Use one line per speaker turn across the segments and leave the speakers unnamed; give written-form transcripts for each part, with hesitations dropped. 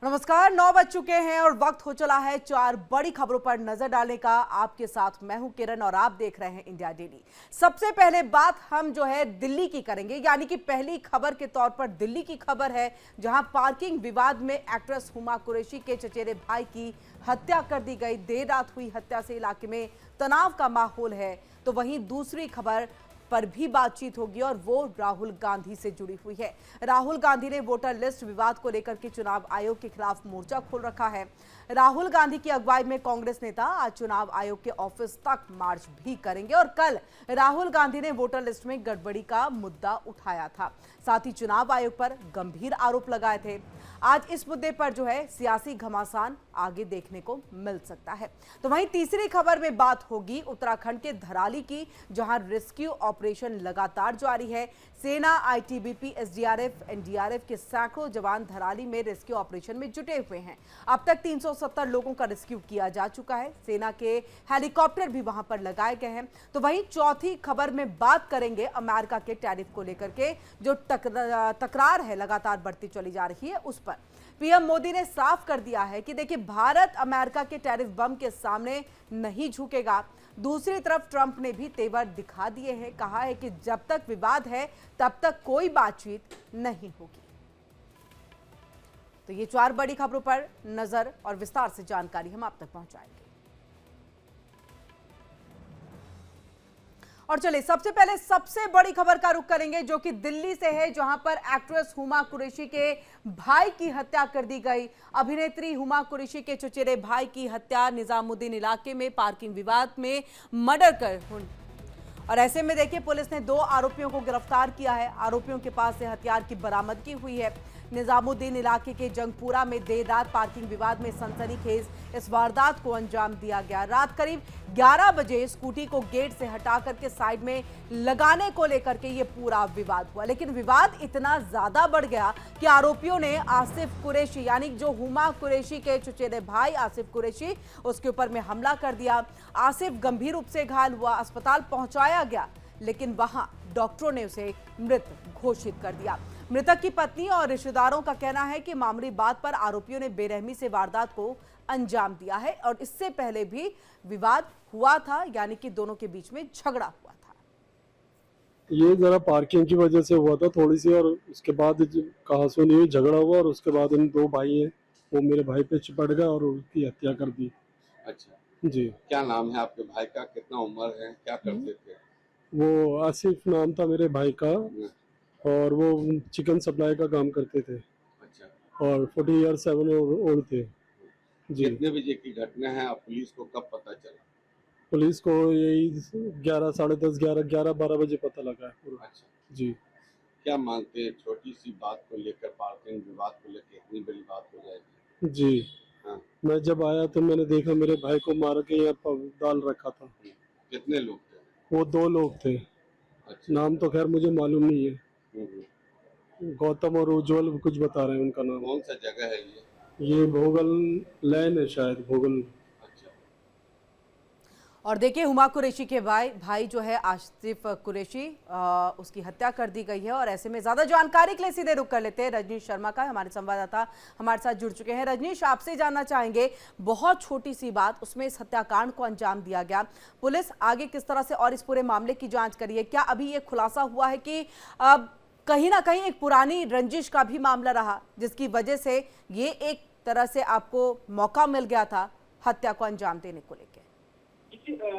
नमस्कार, 9 बज चुके हैं और वक्त हो चला है 4 बड़ी खबरों पर नजर डालने का। आपके साथ मैं हूं किरण और आप देख रहे हैं इंडिया डेली। सबसे पहले बात हम जो है दिल्ली की करेंगे, यानी कि पहली खबर के तौर पर दिल्ली की खबर है, जहां पार्किंग विवाद में एक्ट्रेस हुमा कुरैशी के चचेरे भाई की हत्या कर दी गई। देर रात हुई हत्या से इलाके में तनाव का माहौल है। तो वहीं दूसरी खबर पर भी बातचीत होगी और वो राहुल गांधी से जुड़ी हुई है। राहुल गांधी ने वोटर लिस्ट विवाद को लेकर के चुनाव आयोग के खिलाफ मोर्चा खोल रखा है। राहुल गांधी की अगुवाई में कांग्रेस नेता आज चुनाव आयोग के ऑफिस तक मार्च भी करेंगे और कल राहुल गांधी ने वोटर लिस्ट में गड़बड़ी का मुद्दा उठाया था, साथ ही चुनाव आयोग पर गंभीर आरोप लगाए थे। आज इस मुद्दे पर जो है सियासी घमासान आगे देखने को मिल सकता है। तो वहीं तीसरी खबर में बात होगी उत्तराखंड के धराली की, जहां रेस्क्यू ऑपरेशन लगातार जारी है। सेना, आईटीबीपी, एसडीआरएफ, एनडीआरएफ के सैकड़ों जवान धराली में रेस्क्यू ऑपरेशन में जुटे हुए हैं। अब तक 370 लोगों का रेस्क्यू किया जा चुका है। सेना के हेलीकॉप्टर भी वहां पर लगाए गए हैं। तो वहीं चौथी खबर में बात करेंगे अमेरिका के टैरिफ को लेकर के जो तकरार है लगातार बढ़ती चली जा रही है उस पर। पीएम मोदी ने साफ कर दिया है कि देखिए, भारत अमेरिका के टैरिफ बम के सामने नहीं झुकेगा। दूसरी तरफ ट्रंप ने भी तेवर दिखा दिए हैं, कहा है कि जब तक विवाद है तब तक कोई बातचीत नहीं होगी। तो ये 4 बड़ी खबरों पर नजर और विस्तार से जानकारी हम आप तक पहुंचाएंगे। और चलिए सबसे पहले सबसे बड़ी खबर का रुख करेंगे, जो कि दिल्ली से है, जहां पर एक्ट्रेस हुमा कुरैशी के भाई की हत्या कर दी गई। अभिनेत्री हुमा कुरैशी के चचेरे भाई की हत्या निजामुद्दीन इलाके में पार्किंग विवाद में मर्डर कर, और ऐसे में देखिए पुलिस ने 2 आरोपियों को गिरफ्तार किया है। आरोपियों के पास से हथियार की बरामदगी हुई है। निजामुद्दीन इलाके के जंगपुरा में देर रात पार्किंग विवाद में सनसनीखेज इस वारदात को अंजाम दिया गया। रात करीब 11 बजे स्कूटी को गेट से हटा करके साइड में लगाने को लेकर के ये पूरा विवाद हुआ, लेकिन विवाद इतना ज्यादा बढ़ गया कि आरोपियों ने आसिफ कुरैशी, यानी जो हुमा कुरैशी के चचेरे भाई आसिफ कुरैशी, उसके ऊपर में हमला कर दिया। आसिफ गंभीर रूप से घायल हुआ, अस्पताल पहुंचाया गया, लेकिन वहां डॉक्टरों ने उसे मृत घोषित कर दिया। मृतक की पत्नी और रिश्तेदारों का कहना है कि मामूली बात पर आरोपियों ने बेरहमी से वारदात को अंजाम दिया है और इससे पहले भी विवाद हुआ था, यानी कि दोनों के बीच में झगड़ा हुआ था।
ये जरा पार्किंग की वजह से हुआ था थोड़ी सी, और उसके बाद कहासुनी हुई, झगड़ा हुआ, और उसके बाद इन 2 भाई हैं, वो मेरे भाई पे चिपट गए और उसकी हत्या कर दी।
अच्छा
जी।
क्या नाम है आपके भाई का, कितना उम्र है, क्या करते थे?
वो आसिफ नाम था मेरे भाई का, और वो चिकन सप्लाई का काम करते थे।
अच्छा,
और 40 ईयर्स 7 ओल्ड थे। जी।
कितने बजे की घटना है? अब पुलिस को कब पता चला?
पुलिस को यही 11, साढ़े 10, 11, 12 बजे पता लगा है पूरा।
अच्छा,
जी।
क्या मानते हैं छोटी सी बात को लेकर, पार्किंग विवाद को लेकर इतनी बड़ी बात हो जाएगी?
जी।
हाँ।
मैं जब आया तो मैंने देखा मेरे भाई को मार के यहाँ पर डाल रखा था।
कितने लोग थे?
वो 2 लोग थे।
अच्छा।
नाम तो खैर मुझे मालूम नहीं है। गौतम और उज्जवल कुछ बता रहे हैं उनका नाम।
कौन सा जगह है
ये भोगल लैन है शायद, भोगल।
अच्छा।
और देखिए, हुमा कुरैशी के भाई जो है आसिफ कुरैशी, उसकी हत्या कर दी गई है। और ऐसे में ज्यादा जानकारी के लिए सीधे रुक कर लेते हैं रजनीश शर्मा का, हमारे संवाददाता हमारे साथ जुड़ चुके हैं। रजनीश, आपसे जानना चाहेंगे, बहुत छोटी सी बात, उसमें इस हत्याकांड को अंजाम दिया गया, पुलिस आगे किस तरह से और इस पूरे मामले की जांच करी है? क्या अभी ये खुलासा हुआ है कि कहीं ना कहीं एक पुरानी रंजिश का भी मामला रहा, जिसकी वजह से ये एक तरह से आपको मौका मिल गया था हत्या को अंजाम देने को लेकर?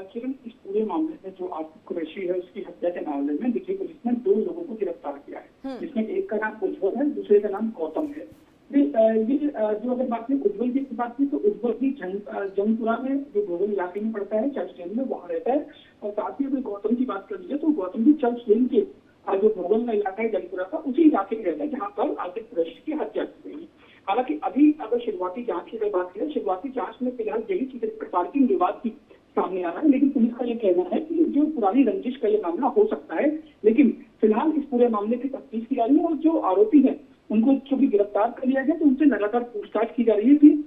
किरण, इस पूरे मामले में जो आसिफ कुरैशी है उसकी हत्या के मामले में दिल्ली पुलिस ने 2 लोगों को गिरफ्तार किया है, जिसमें एक का नाम उज्जवल है, दूसरे का नाम गौतम है। ये जो अगर बात करें उज्जवल की बात की, तो उज्जवल भी जंगपुरा में जो भोगल इलाके में पड़ता है, चर्च लेन में, वहाँ रहता है। और साथ ही अगर गौतम की बात कर लीजिए तो गौतम भी चर्च लेन के जो भोगल का इलाका है जंगपुरा का, उसी इलाके में रहता है जहाँ पर आसिफ कुरैशी की हत्या की गई है। हालांकि अभी अगर शुरुआती जांच की बात करें, शुरुआती जांच में फिलहाल यही चीज पार्किंग विवाद की सामने आ रहा है, लेकिन पुलिस का ये कहना है कि जो पुरानी रंजिश का ये मामला हो सकता है। लेकिन फिलहाल इस पूरे मामले की तफ्तीश की जा रही है और जो आरोपी हैं उनको चूंकि गिरफ्तार कर लिया गया, तो उनसे लगातार पूछताछ की जा रही है कि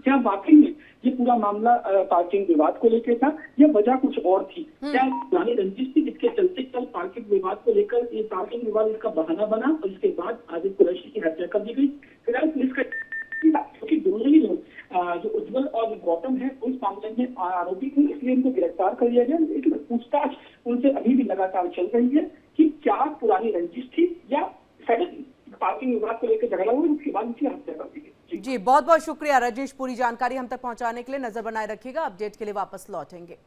क्या वाकई में ये पूरा मामला पार्किंग विवाद को लेकर था या वजह कुछ और थी, क्या पुरानी रंजिश थी जिसके चलते कल पार्किंग विवाद को लेकर ये पार्किंग विवाद इसका बहाना बना और इसके बाद आसिफ कुरैशी की हत्या कर दी गई। फिलहाल पुलिस का गौतम है उस मामले में आरोपी थे, इसलिए उनको गिरफ्तार कर लिया गया। लेकिन पूछताछ उनसे अभी भी लगातार चल रही है कि क्या पुरानी रंजिश थी या पार्किंग विवाद को लेकर झगड़ा हुआ, उसके बाद उनकी हत्या कर दी गई।
जी बहुत बहुत शुक्रिया राजेश, पूरी जानकारी हम तक पहुंचाने के लिए। नजर बनाए रखिएगा, अपडेट के लिए वापस लौटेंगे।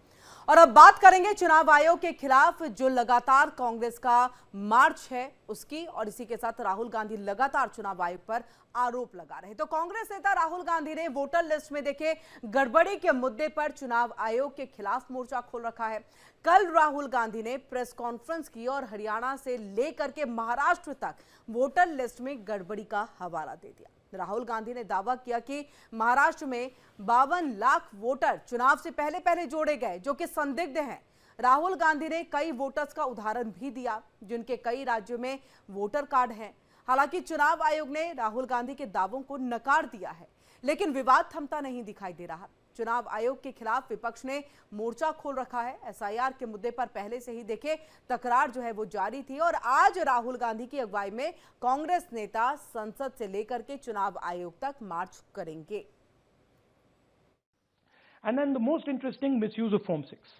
और अब बात करेंगे चुनाव आयोग के खिलाफ जो लगातार कांग्रेस का मार्च है उसकी, और इसी के साथ राहुल गांधी लगातार चुनाव आयोग पर आरोप लगा रहे। तो कांग्रेस नेता राहुल गांधी ने वोटर लिस्ट में देखे गड़बड़ी के मुद्दे पर चुनाव आयोग के खिलाफ मोर्चा खोल रखा है। कल राहुल गांधी ने प्रेस कॉन्फ्रेंस की और हरियाणा से लेकर के महाराष्ट्र तक वोटर लिस्ट में गड़बड़ी का हवाला दे दिया। राहुल गांधी ने दावा किया कि महाराष्ट्र में 52 लाख वोटर चुनाव से पहले जोड़े गए जो कि संदिग्ध हैं। राहुल गांधी ने कई वोटर्स का उदाहरण भी दिया जिनके कई राज्यों में वोटर कार्ड हैं। हालांकि चुनाव आयोग ने राहुल गांधी के दावों को नकार दिया है, लेकिन विवाद थमता नहीं दिखाई दे रहा। चुनाव आयोग के खिलाफ विपक्ष ने मोर्चा खोल रखा है। एसआईआर के मुद्दे पर पहले से ही देखे तकरार जो है वो जारी थी, और आज राहुल गांधी की अगुवाई में कांग्रेस नेता संसद से लेकर के चुनाव आयोग तक मार्च करेंगे।
And then the most interesting misuse of Form 6.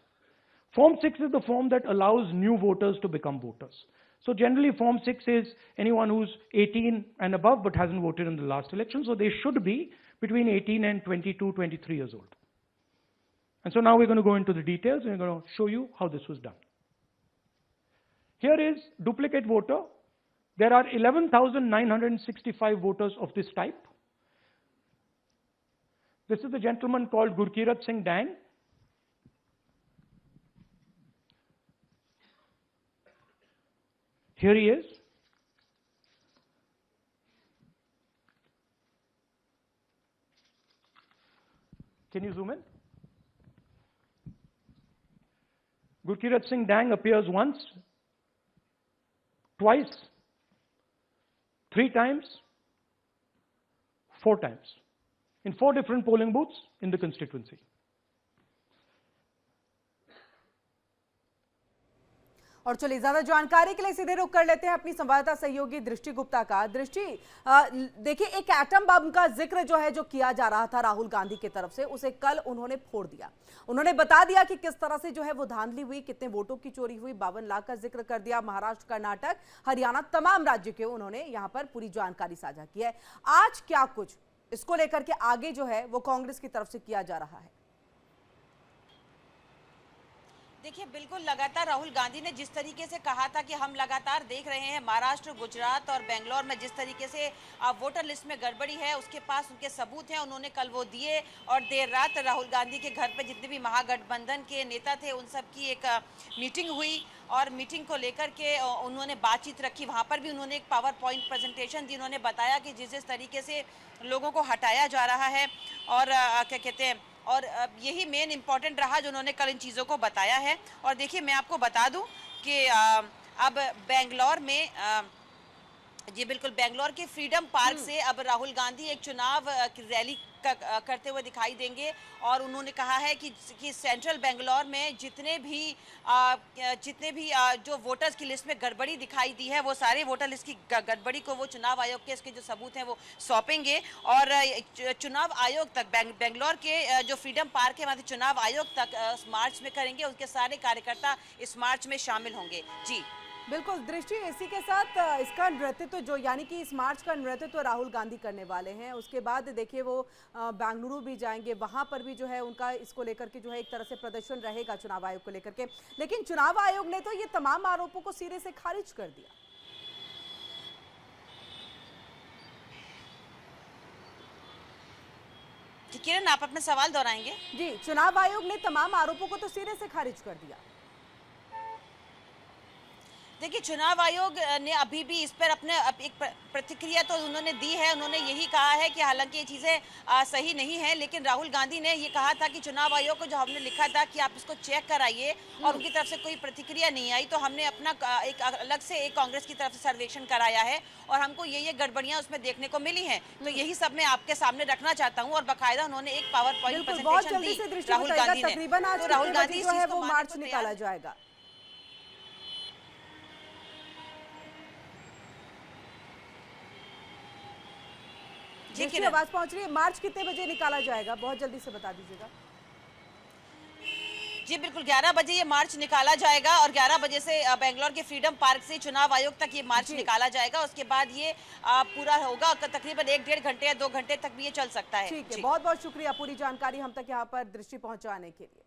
Form 6 is the form that allows new voters to become voters. So generally Form 6 is anyone who's 18 and above but hasn't voted in the last election. So they should be between 18 and 22, 23 years old. And so now we're going to go into the details and we're going to show you how this was done. Here is duplicate voter. There are 11,965 voters of this type. This is a gentleman called Gurkirat Singh Dang. Here he is. Can you zoom in? Gurkirat Singh Dang appears once, twice, 3 times, 4 times, in 4 different polling booths in the constituency.
और चलिए ज्यादा जानकारी के लिए सीधे रुख कर लेते हैं अपनी संवाददाता सहयोगी दृष्टि गुप्ता का। दृष्टि, देखिए एक एटम बम का जिक्र जो है जो किया जा रहा था राहुल गांधी की तरफ से, उसे कल उन्होंने फोड़ दिया। उन्होंने बता दिया कि किस तरह से जो है वो धांधली हुई, कितने वोटों की चोरी हुई, 52 लाख का जिक्र कर दिया। महाराष्ट्र, कर्नाटक, हरियाणा, तमाम राज्यों के उन्होंने यहाँ पर पूरी जानकारी साझा की है। आज क्या कुछ इसको लेकर के आगे जो है वो कांग्रेस की तरफ से किया जा रहा है?
देखिए बिल्कुल लगातार राहुल गांधी ने जिस तरीके से कहा था कि हम लगातार देख रहे हैं महाराष्ट्र, गुजरात और बेंगलोर में जिस तरीके से वोटर लिस्ट में गड़बड़ी है उसके पास उनके सबूत हैं, उन्होंने कल वो दिए। और देर रात राहुल गांधी के घर पे जितने भी महागठबंधन के नेता थे उन सब की एक मीटिंग हुई और मीटिंग को लेकर के उन्होंने बातचीत रखी। वहाँ पर भी उन्होंने एक पावर पॉइंट प्रेजेंटेशन दी। उन्होंने बताया कि जिस तरीके से लोगों को हटाया जा रहा है और क्या कहते हैं, और यही मेन इम्पॉर्टेंट रहा जो उन्होंने कल इन चीज़ों को बताया है। और देखिए मैं आपको बता दूं कि अब बेंगलोर में जी बिल्कुल बेंगलोर के फ्रीडम पार्क से अब राहुल गांधी एक चुनाव रैली करते हुए दिखाई देंगे। और उन्होंने कहा है कि सेंट्रल बेंगलोर में जितने भी जो वोटर्स की लिस्ट में गड़बड़ी दिखाई दी है वो सारे वोटर लिस्ट की गड़बड़ी को वो चुनाव आयोग के इसके जो सबूत हैं वो सौंपेंगे। और चुनाव आयोग तक बेंगलोर के जो फ्रीडम पार्क है वहाँ से चुनाव आयोग तक मार्च में करेंगे। उनके सारे कार्यकर्ता इस मार्च में शामिल होंगे। जी
बिल्कुल दृष्टि, इसी के साथ इसका नेतृत्व जो यानी कि इस मार्च का नेतृत्व राहुल गांधी करने वाले हैं। उसके बाद देखिए वो बेंगलुरु भी जाएंगे, वहां पर भी जो है उनका इसको लेकर के जो है एक तरह से प्रदर्शन रहेगा चुनाव आयोग को लेकर के। लेकिन चुनाव आयोग ने तो ये तमाम आरोपों को सिरे से खारिज कर दिया।
किरण आप अपना सवाल दोहराएंगे?
जी, चुनाव आयोग ने तमाम आरोपों को तो सिरे से खारिज कर दिया।
देखिए चुनाव आयोग ने अभी भी इस पर अपने एक प्रतिक्रिया तो उन्होंने दी है। उन्होंने यही कहा है कि हालांकि ये चीज़ें सही नहीं है, लेकिन राहुल गांधी ने ये कहा था कि चुनाव आयोग को जो हमने लिखा था कि आप इसको चेक कराइए और उनकी तरफ से कोई प्रतिक्रिया नहीं आई, तो हमने अपना एक अलग से एक कांग्रेस की तरफ से सर्वेक्षण कराया है और हमको ये गड़बड़ियां उसमें देखने को मिली हैं। तो यही सब मैं आपके सामने रखना चाहता हूँ। और बाकायदा उन्होंने एक पावर पॉइंट प्रेजेंटेशन दी राहुल गांधी ने।
तकरीबन आज
राहुल गांधी
जो है वो मार्च निकाला जाएगा।
जी
की
किरण।
आवाज पहुंच रही है। मार्च कितने बजे निकाला जाएगा, बहुत जल्दी से बता दीजिएगा।
जी बिल्कुल, 11 बजे ये मार्च निकाला जाएगा और 11 बजे से बेंगलोर के फ्रीडम पार्क से चुनाव आयोग तक ये मार्च
जी।
निकाला जाएगा। उसके बाद ये पूरा होगा, तकरीबन 1-1.5 घंटे या 2 घंटे तक भी ये चल सकता है।
ठीक है,
जी।
बहुत बहुत शुक्रिया पूरी जानकारी हम तक यहाँ पर दृष्टि पहुंचाने के लिए।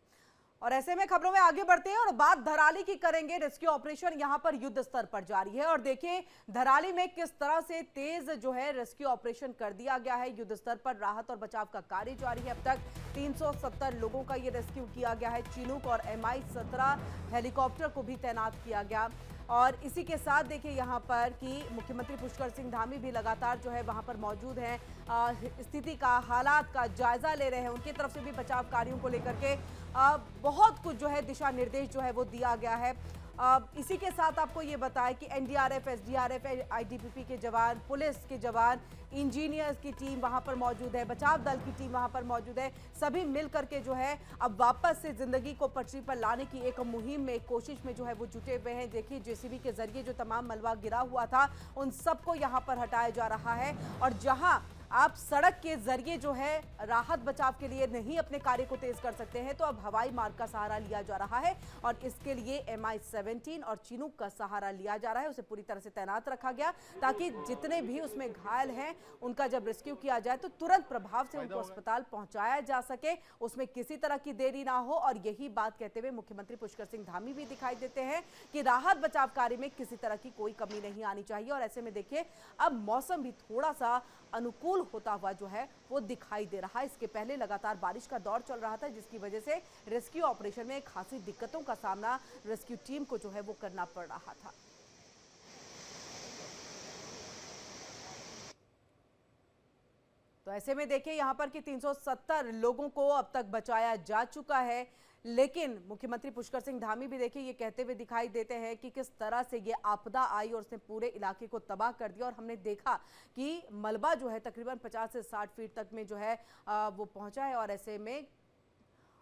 और ऐसे में खबरों में आगे बढ़ते हैं और बात धराली की करेंगे। रेस्क्यू ऑपरेशन यहां पर युद्ध स्तर पर जारी है और देखिए धराली में किस तरह से तेज जो है रेस्क्यू ऑपरेशन कर दिया गया है। युद्ध स्तर पर राहत और बचाव का कार्य जारी है। अब तक 370 लोगों का ये रेस्क्यू किया गया है। चिनूक और MI-17 हेलीकॉप्टर को भी तैनात किया गया। और इसी के साथ देखिए यहाँ पर कि मुख्यमंत्री पुष्कर सिंह धामी भी लगातार जो है वहाँ पर मौजूद हैं, स्थिति का, हालात का जायजा ले रहे हैं। उनकी तरफ से भी बचाव कार्यों को लेकर के बहुत कुछ जो है दिशा निर्देश जो है वो दिया गया है। इसी के साथ आपको ये बताएं कि NDRF, SDRF, ITBP के जवान, पुलिस के जवान, इंजीनियर्स की टीम वहां पर मौजूद है, बचाव दल की टीम वहां पर मौजूद है। सभी मिल करके जो है अब वापस से जिंदगी को पटरी पर लाने की एक मुहिम में, कोशिश में जो है वो जुटे हुए हैं। देखिए JCB के जरिए जो तमाम मलबा गिरा हुआ था उन सबको यहाँ पर हटाया जा रहा है। और जहां आप सड़क के जरिए जो है राहत बचाव के लिए नहीं अपने कार्य को तेज कर सकते हैं, तो अब हवाई मार्ग का सहारा लिया जा रहा है और इसके लिए MI-17 और चिनूक का सहारा लिया जा रहा है। उसे पूरी तरह से तैनात रखा गया ताकि जितने भी उसमें घायल हैं उनका जब रेस्क्यू किया जाए तो तुरंत प्रभाव से उनको अस्पताल पहुंचाया जा सके, उसमें किसी तरह की देरी ना हो। और यही बात कहते हुए मुख्यमंत्री पुष्कर सिंह धामी भी दिखाई देते हैं कि राहत बचाव कार्य में किसी तरह की कोई कमी नहीं आनी चाहिए। और ऐसे में देखिए अब मौसम भी थोड़ा सा अनुकूल होता हुआ जो है वो दिखाई दे रहा है। इसके पहले लगातार बारिश का दौर चल रहा था जिसकी वजह से रेस्क्यू ऑपरेशन में खासी दिक्कतों का सामना रेस्क्यू टीम को जो है वो करना पड़ रहा था। तो ऐसे में देखिए यहाँ पर कि 370 लोगों को अब तक बचाया जा चुका है। लेकिन मुख्यमंत्री पुष्कर सिंह धामी भी देखिए ये कहते हुए दिखाई देते हैं कि किस तरह से ये आपदा आई और उसने पूरे इलाके को तबाह कर दिया। और हमने देखा कि मलबा जो है तकरीबन 50 से 60 फीट तक में जो है वो पहुंचा है। और ऐसे में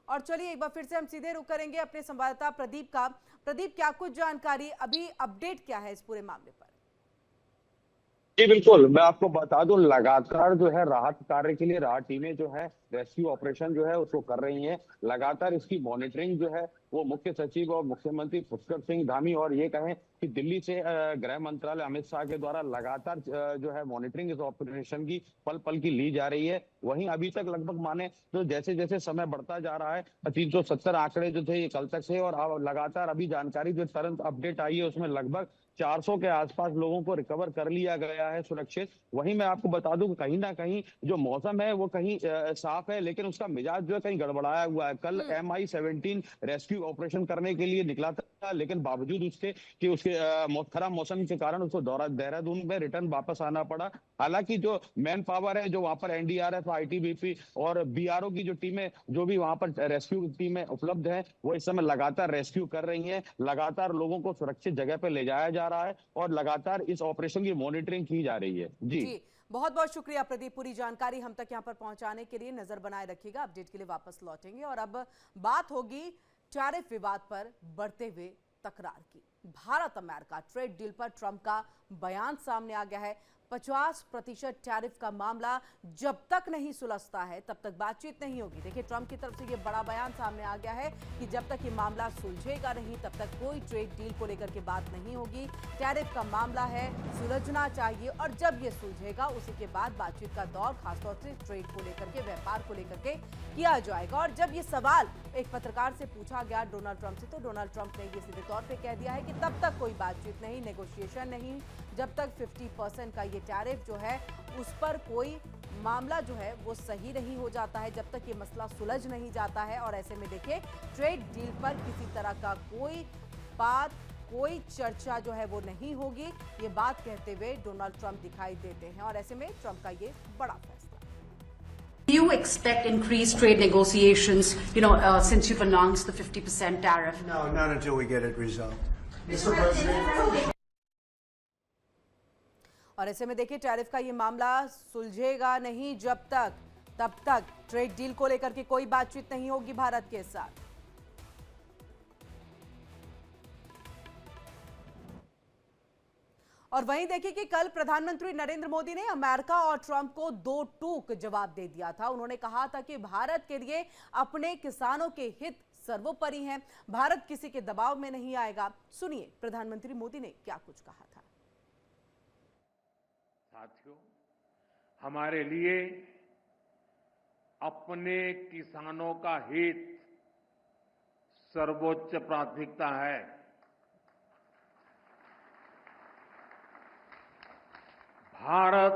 और चलिए एक बार फिर से हम सीधे रुख करेंगे अपने संवाददाता प्रदीप का। प्रदीप, क्या कुछ जानकारी, अभी अपडेट क्या है इस पूरे मामले पर?
जी बिल्कुल, मैं आपको बता दूं, लगातार जो है राहत कार्य के लिए राहत टीमें जो है रेस्क्यू ऑपरेशन जो है उसको कर रही हैं। लगातार इसकी मॉनिटरिंग जो है वो मुख्य सचिव और मुख्यमंत्री पुष्कर सिंह धामी और ये कहें कि दिल्ली से गृह मंत्रालय अमित शाह के द्वारा लगातार जो है मॉनिटरिंग इस ऑपरेशन की पल पल की ली जा रही है। वहीं अभी तक लगभग माने तो जैसे जैसे समय बढ़ता जा रहा है 370 आंकड़े जो थे ये कल तक से, और लगातार अभी जानकारी जो तुरंत अपडेट आई है उसमें लगभग 400 के आसपास लोगों को रिकवर कर लिया गया है सुरक्षित। वहीं मैं आपको बता दूं कहीं ना कहीं जो मौसम है वो कहीं साफ है, लेकिन उसका मिजाज जो है कहीं गड़बड़ाया हुआ है। कल MI-17 रेस्क्यू ऑपरेशन करने के लिए निकला था, लेकिन बावजूद उसके कि उसके खराब मौसम के कारण उसको देहरादून में रिटर्न वापस आना पड़ा। हालांकि जो मैन पावर है जो वहां पर NDRF, ITBP और BRO की जो टीमें जो भी वहां पर रेस्क्यू टीमें उपलब्ध है वो इस समय लगातार रेस्क्यू कर रही हैं। लगातार लोगों को सुरक्षित जगह पर ले जाया जा रहा है और लगातार इस ऑपरेशन की मॉनिटरिंग की जा रही है। जी
बहुत बहुत शुक्रिया प्रदीप, पूरी जानकारी हम तक यहाँ पर पहुंचाने के लिए। नजर बनाए रखिएगा, अपडेट के लिए वापस लौटेंगे। और अब बात होगी टैरिफ विवाद पर बढ़ते हुए तकरार की। भारत अमेरिका ट्रेड डील पर ट्रंप का बयान सामने आ गया है। 50% टैरिफ का मामला जब तक नहीं सुलझता है तब तक बातचीत नहीं होगी। देखिए ट्रंप की तरफ से ये बड़ा बयान सामने आ गया है कि जब तक ये मामला सुलझेगा नहीं तब तक कोई ट्रेड डील को लेकर के बात नहीं होगी। टैरिफ का मामला है, सुलझना चाहिए और जब ये सुलझेगा उसी के बाद बातचीत का दौर खासतौर से ट्रेड को लेकर के, व्यापार को लेकर के किया जाएगा। और जब ये सवाल एक पत्रकार से पूछा गया डोनाल्ड ट्रंप से, तो डोनाल्ड ट्रंप ने ये सीधे तौर पे कह दिया है कि तब तक कोई बातचीत नहीं, नेगोशिएशन नहीं, जब तक 50% का ये टैरिफ जो है उस पर कोई मामला जो है वो सही नहीं हो जाता है, जब तक ये मसला सुलझ नहीं जाता है। और ऐसे में देखिए ट्रेड डील पर किसी तरह का कोई बात, कोई चर्चा जो है वो नहीं होगी, ये बात कहते हुए डोनाल्ड ट्रंप दिखाई देते हैं। और ऐसे में ट्रंप का ये बड़ा फैसला।
Do you expect increased trade negotiations, since you've announced the 50% tariff?
No, not until we get it resolved. Mr. President.
और ऐसे में देखिए टैरिफ का ये मामला सुलझेगा नहीं जब तक, तब तक ट्रेड डील को लेकर के कोई बातचीत नहीं होगी भारत के साथ। और वहीं देखिए कि कल प्रधानमंत्री नरेंद्र मोदी ने अमेरिका और ट्रंप को दो टूक जवाब दे दिया था। उन्होंने कहा था कि भारत के लिए अपने किसानों के हित सर्वोपरि हैं, भारत किसी के दबाव में नहीं आएगा। सुनिए प्रधानमंत्री मोदी ने क्या कुछ कहा था।
साथियों, हमारे लिए अपने किसानों का हित सर्वोच्च प्राथमिकता है। भारत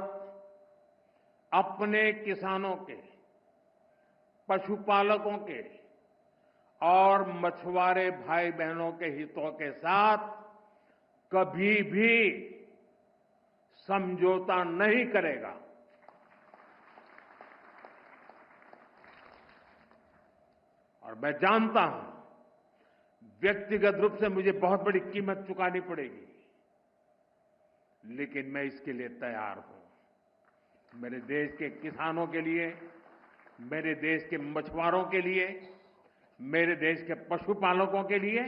अपने किसानों के, पशुपालकों के और मछुआरे भाई बहनों के हितों के साथ कभी भी समझौता नहीं करेगा। और मैं जानता हूं व्यक्तिगत रूप से मुझे बहुत बड़ी कीमत चुकानी पड़ेगी, लेकिन मैं इसके लिए तैयार हूं। मेरे देश के किसानों के लिए, मेरे देश के मछुआरों के लिए, मेरे देश के पशुपालकों के लिए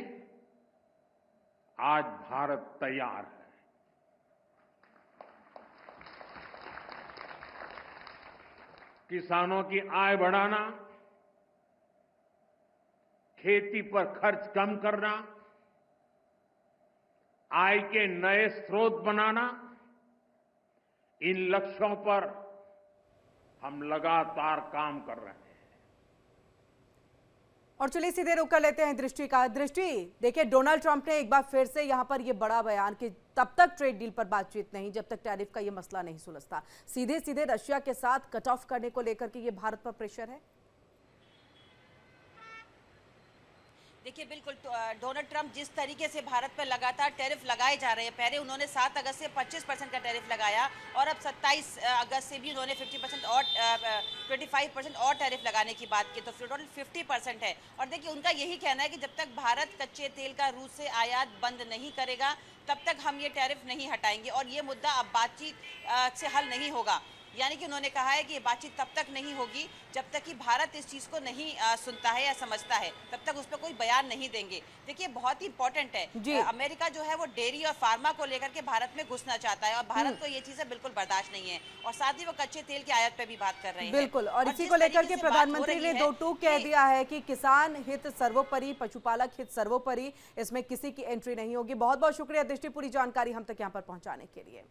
आज भारत तैयार है। किसानों की आय बढ़ाना, खेती पर खर्च कम करना, आय के नए स्रोत बनाना, इन लक्ष्यों पर हम लगातार काम कर रहे हैं।
और चलिए सीधे रुक कर लेते हैं दृष्टि का। दृष्टि, देखिए डोनाल्ड ट्रंप ने एक बार फिर से यहां पर यह बड़ा बयान कि तब तक ट्रेड डील पर बातचीत नहीं जब तक टैरिफ का यह मसला नहीं सुलझता। सीधे सीधे रशिया के साथ कट ऑफ करने को लेकर के ये भारत पर प्रेशर है।
देखिए बिल्कुल डोनाल्ड ट्रंप जिस तरीके से भारत पर लगातार टैरिफ लगाए जा रहे हैं, पहले उन्होंने 7 अगस्त से 25% का टैरिफ लगाया और अब 27 अगस्त से भी उन्होंने 50% और 25% और टैरिफ लगाने की बात की, तो टोटल 50% है। और देखिए उनका यही कहना है कि जब तक भारत कच्चे तेल का रूस से आयात बंद नहीं करेगा तब तक हम ये टैरिफ नहीं हटाएंगे और ये मुद्दा अब बातचीत से हल नहीं होगा। यानी कि उन्होंने कहा है कि ये बातचीत तब तक नहीं होगी जब तक कि भारत इस चीज़ को नहीं सुनता है या समझता है, तब तक उस पर कोई बयान नहीं देंगे। देखिए बहुत ही इंपॉर्टेंट है, अमेरिका जो है वो डेयरी और फार्मा को लेकर के भारत में घुसना चाहता है और भारत को ये चीज़ें बिल्कुल बर्दाश्त नहीं है और साथ ही वो कच्चे तेल की आयात पे भी बात कर रहे हैं।
बिल्कुल, और इसी को लेकर के प्रधानमंत्री ने दो टूक कह दिया है कि किसान हित सर्वोपरि, पशुपालक हित सर्वोपरि, इसमें किसी की एंट्री नहीं होगी। बहुत बहुत शुक्रिया दृष्टि, पूरी जानकारी हम तक यहाँ पर पहुंचाने के लिए।